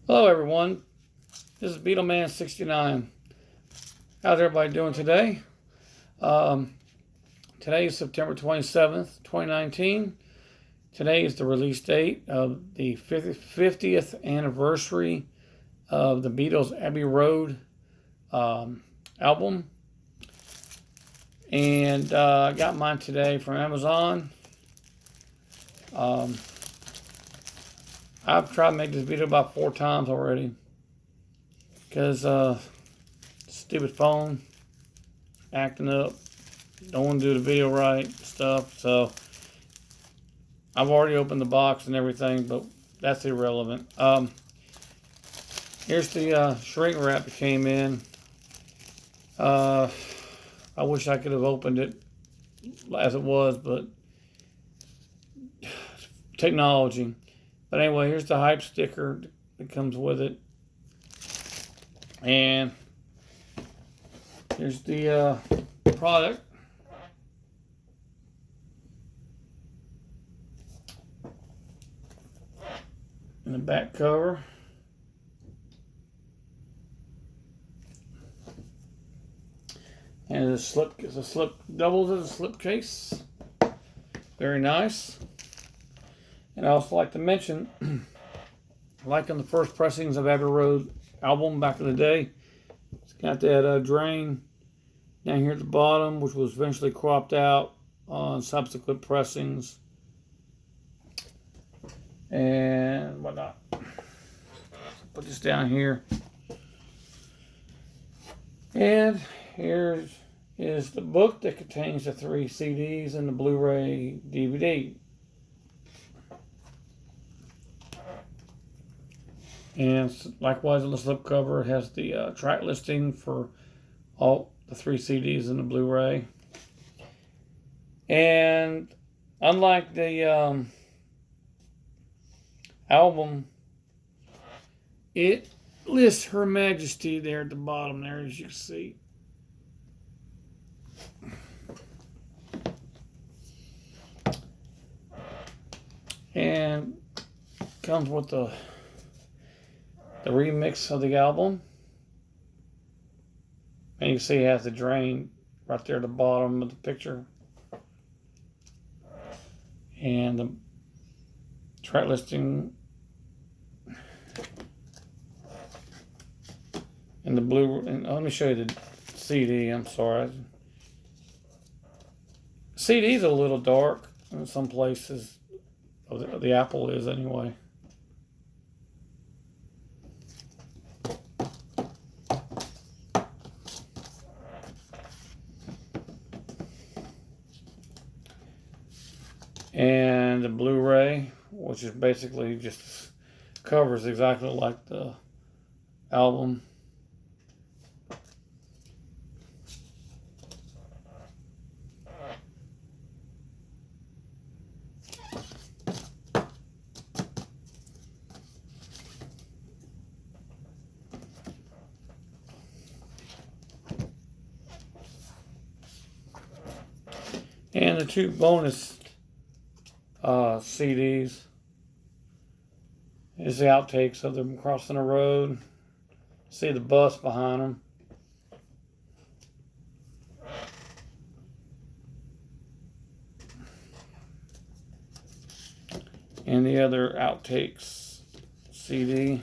Hello everyone, this is Beatleman69. How's everybody doing today? Today is September 27th, 2019. Today is the release date of the 50th anniversary of the Beatles' Abbey Road album. And I got mine today from Amazon. I've tried to make this video about 4 times already because stupid phone acting up, don't want to do the video right stuff. So I've already opened the box and everything, but that's irrelevant. Here's the shrink wrap that came in. I wish I could have opened it as it was, but technology. But anyway, here's the hype sticker that comes with it. And here's the product. And the back cover. And doubles as a slip case. Very nice. And I also like to mention, like on the first pressings of Abbey Road album back in the day, it's got that drain down here at the bottom, which was eventually cropped out on subsequent pressings and whatnot. Put this down here. And here is the book that contains the 3 CDs and the Blu-ray DVD. And likewise on the slipcover, it has the track listing for all the 3 CDs and the Blu-ray. And unlike the album, it lists Her Majesty there at the bottom there, as you can see. And comes with the remix of the album. And you can see it has the drain right there at the bottom of the picture. And the track listing and the blue. And let me show you the CD. I'm sorry. CD's a little dark in some places. The Apple is anyway. And the Blu-ray, which is basically just covers exactly like the album. And the 2 bonus CDs is the outtakes of them crossing the road. See the bus behind them. And the other outtakes CD.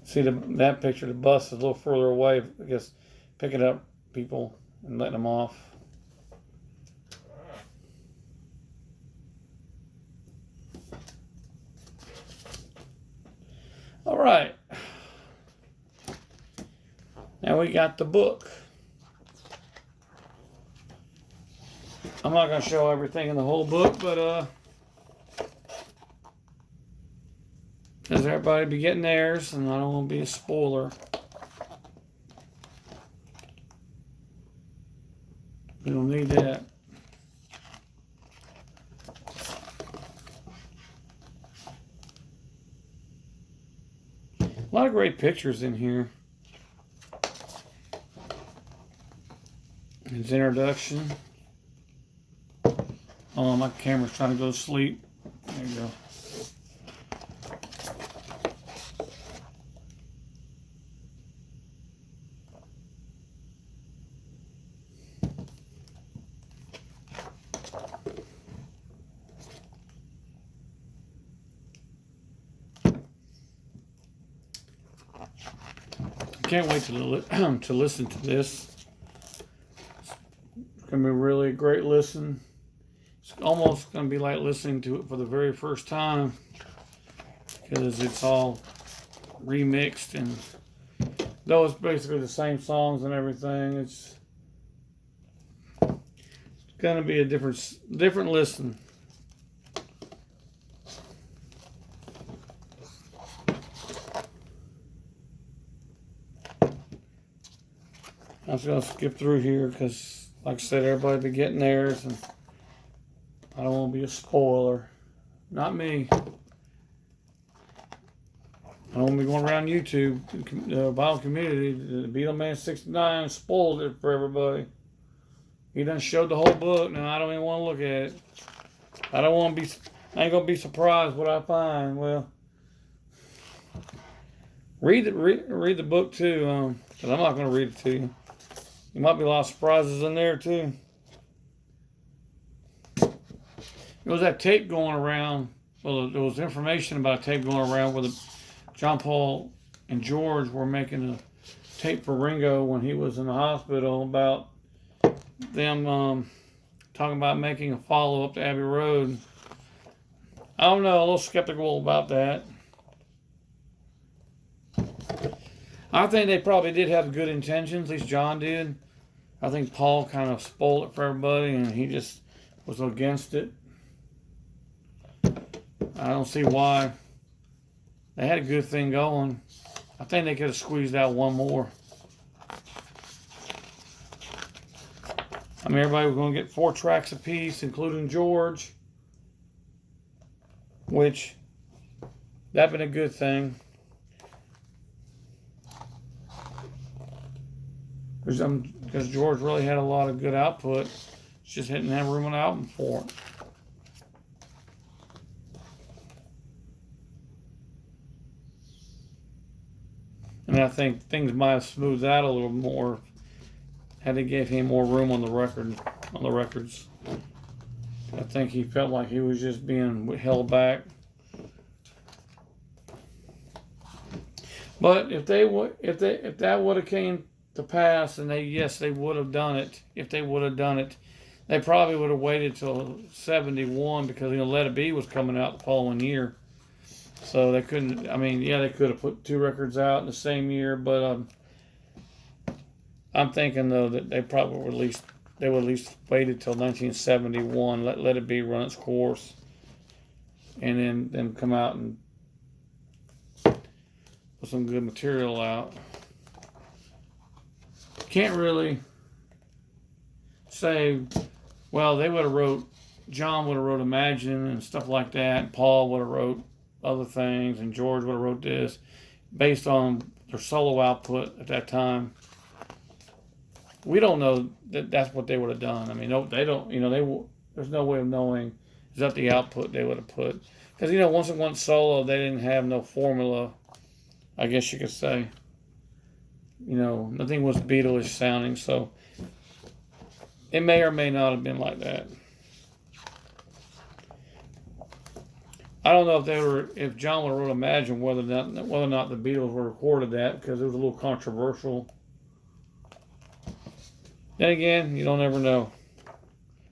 See that picture, the bus is a little further away, I guess, picking up people and letting them off. All right. Now we got the book. I'm not going to show everything in the whole book, but because everybody be getting theirs, and I don't want to be a spoiler. We don't need that. A lot of great pictures in here. His introduction. Oh, my camera's trying to go to sleep. There you go. Can't wait to listen to this. It's gonna be really a great listen. It's almost gonna be like listening to it for the very first time because it's all remixed, and though it's basically the same songs and everything, it's gonna be a different listen. I'm just gonna skip through here because, like I said, everybody be getting theirs, and I don't want to be a spoiler. Not me. I don't want to be going around YouTube, the Bible community. The Beatles Man 69 spoiled it for everybody. He done showed the whole book. Now I don't even want to look at it. I don't want to be. I ain't gonna be surprised what I find. Well, read the book too, because I'm not gonna read it to you. There might be a lot of surprises in there too. There was that tape going around. Well, there was information about a tape going around where John Paul and George were making a tape for Ringo when he was in the hospital about them talking about making a follow-up to Abbey Road. I don't know, a little skeptical about that. I think they probably did have good intentions, at least John did. I think Paul kind of spoiled it for everybody, and he just was against it. I don't see why. They had a good thing going. I think they could have squeezed out one more. I mean, everybody was going to get 4 tracks apiece, including George, which that'd been a good thing. Because George really had a lot of good output. Just didn't have room on the album for it. And I think things might have smoothed out a little more had they gave him more room on the records. I think he felt like he was just being held back. But if that would have came to pass, and they would have done it. If they would have done it, they probably would have waited till '71 because Let It Be was coming out the following year. So they couldn't. I mean, yeah, they could have put 2 records out in the same year, but I'm thinking though that they probably would at least waited till 1971. Let It Be run its course, and then them come out and put some good material out. Can't really say, well, John would have wrote Imagine and stuff like that, and Paul would have wrote other things, and George would have wrote this, based on their solo output at that time. We don't know that that's what they would have done. I mean, no, they don't, there's no way of knowing is that the output they would have put. Because, once it went solo, they didn't have no formula, I guess you could say. Nothing was Beatles sounding, so it may or may not have been like that. I don't know if John would have wrote Imagine, whether or not the Beatles were recorded that, because it was a little controversial. Then again, you don't ever know.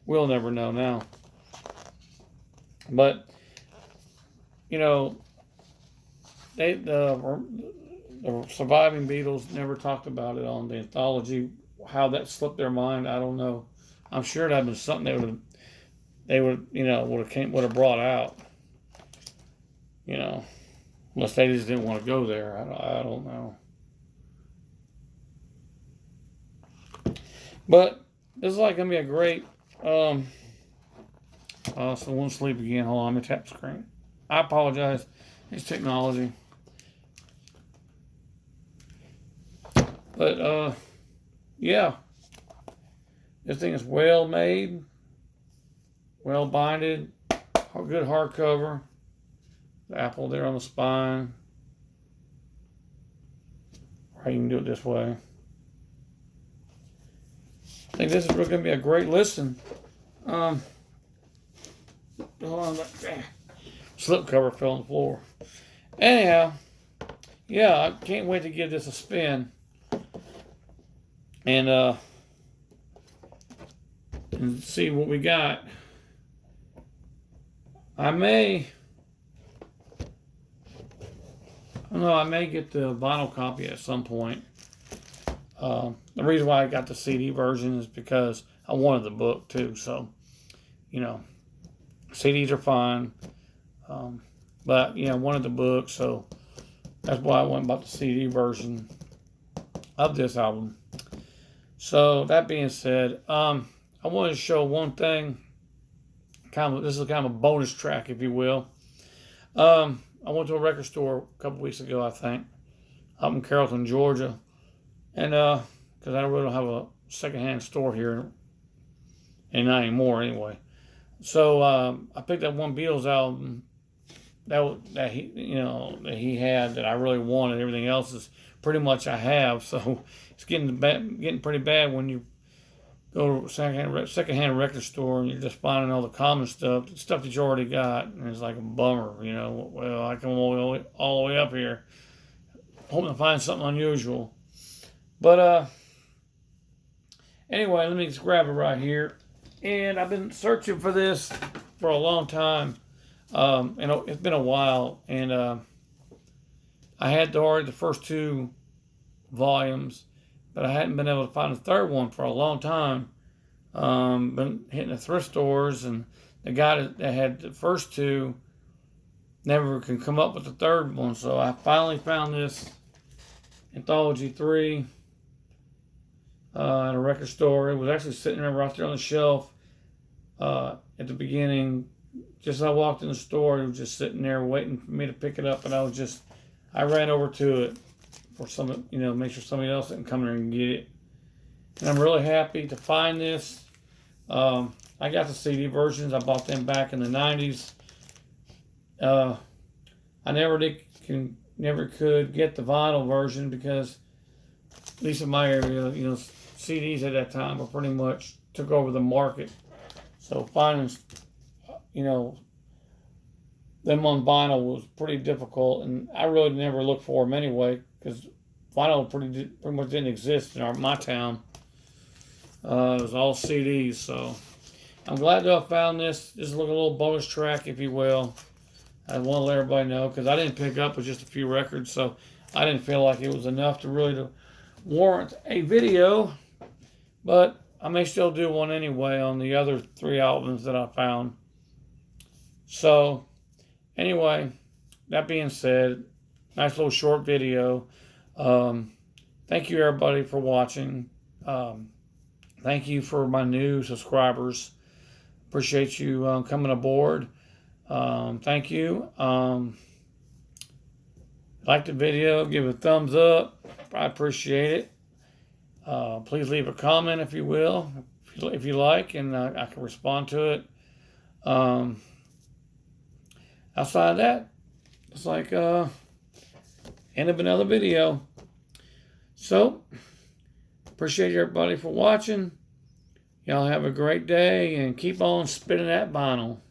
We'll never know now. But the surviving Beatles never talked about it on the anthology. How that slipped their mind, I don't know. I'm sure that'd been something they would have brought out. Unless they just didn't want to go there. I don't know. But this is like gonna be a great. So I won't sleep again. Hold on, let me tap the screen. I apologize. It's technology. But yeah, this thing is well made, well binded, good hardcover. The apple there on the spine. Or you can do it this way. I think this is really going to be a great listen. Hold on, slip cover fell on the floor. Anyhow, yeah, I can't wait to give this a spin. and see what we got. I don't know, I may get the vinyl copy at some point. The reason why I got the CD version is because I wanted the book too. So, you know, CDs are fine. But, you know, I wanted the book. So that's why I went and bought the CD version of this album. So that being said, I wanted to show one thing. This is kind of a bonus track, if you will. I went to a record store a couple weeks ago, I think, up in Carrollton, Georgia. And because I really don't have a secondhand store here, and not anymore anyway. So I picked up one Beatles album that he had that I really wanted. Everything else is pretty much I have. So it's getting pretty bad when you go to a secondhand record store and you're just finding all the common stuff that you already got, and it's like a bummer, you know. Well, I come all the way up here, hoping to find something unusual. But anyway, let me just grab it right here. And I've been searching for this for a long time. And it's been a while. And I had already the first two volumes, but I hadn't been able to find the third one for a long time. Been hitting the thrift stores, and the guy that had the first two never can come up with the third one. So I finally found this Anthology 3 at a record store. It was actually sitting right there on the shelf at the beginning. Just as I walked in the store, it was just sitting there waiting for me to pick it up, and I ran over to it for some, make sure somebody else didn't come there and get it. And I'm really happy to find this. I got the CD versions. I bought them back in the 90s. I never could get the vinyl version because, at least in my area, CDs at that time were pretty much took over the market. So finding, them on vinyl was pretty difficult, and I really never looked for them anyway because vinyl pretty much didn't exist in my town. It was all CDs, so I'm glad to have found this. This is like a little bonus track, if you will. I want to let everybody know because I didn't pick up with just a few records, so I didn't feel like it was enough to warrant a video. But I may still do one anyway on the other 3 albums that I found. So anyway, that being said, nice little short video. Thank you everybody for watching. Thank you for my new subscribers. Appreciate you coming aboard. Thank you. Like the video, give it a thumbs up. I appreciate it. Please leave a comment if you will, if you like, and I can respond to it. Outside of that, it's like end of another video. So, appreciate everybody for watching. Y'all have a great day and keep on spinning that vinyl.